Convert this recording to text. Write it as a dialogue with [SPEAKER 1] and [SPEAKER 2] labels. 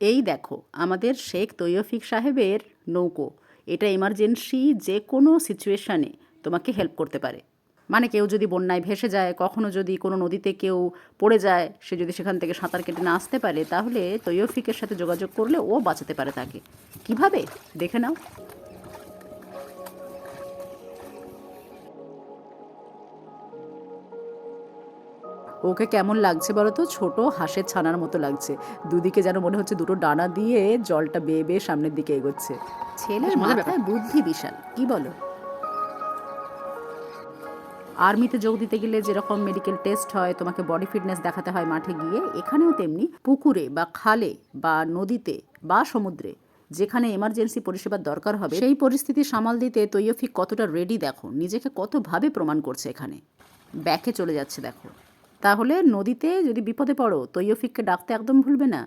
[SPEAKER 1] এই দেখো আমাদের শেখ তৈয়ফিক সাহেবের নৌকো। এটা এমার্জেন্সি যে কোনো সিচুয়েশানে তোমাকে হেল্প করতে পারে। মানে কেউ যদি বন্যায় ভেসে যায়, কখনো যদি কোনো নদীতে কেউ পড়ে যায়, সে যদি সেখান থেকে সাঁতার কেটে না আসতে পারে, তাহলে তৈয়ফিকের সাথে যোগাযোগ করলে ও বাঁচাতে পারে তাকে। কিভাবে দেখে নাও। ওকে কেমন লাগছে বলো তো? ছোট হাঁসের ছানার মতো লাগছে। দুদিকে যেন মনে হচ্ছে দুটো ডানা দিয়ে জলটা বেয়ে বেয়ে সামনের দিকে এগোচ্ছে।
[SPEAKER 2] বেশ
[SPEAKER 1] ছেলের
[SPEAKER 2] মজার ব্যাপার।
[SPEAKER 1] মাথায় বুদ্ধি বিশাল, কি বলো? আর্মিতে যোগ দিতে গেলে যেরকম মেডিকেল টেস্ট হয়, তোমাকে বডি ফিটনেস দেখাতে হয় মাঠে গিয়ে, এখানেও তেমনি পুকুরে বা খালে বা নদীতে বা সমুদ্রে যেখানে এমার্জেন্সি পরিষেবার দরকার হবে, সেই পরিস্থিতি সামাল দিতে তৈয়ফিক কতটা রেডি দেখো, নিজেকে কতভাবে প্রমাণ করছে এখানে। ব্যাকে চলে যাচ্ছে দেখো। তাহলে নদীতে যদি বিপদে পড়ো, তৈয়ফিককে ডাকতে একদম ভুলবে না।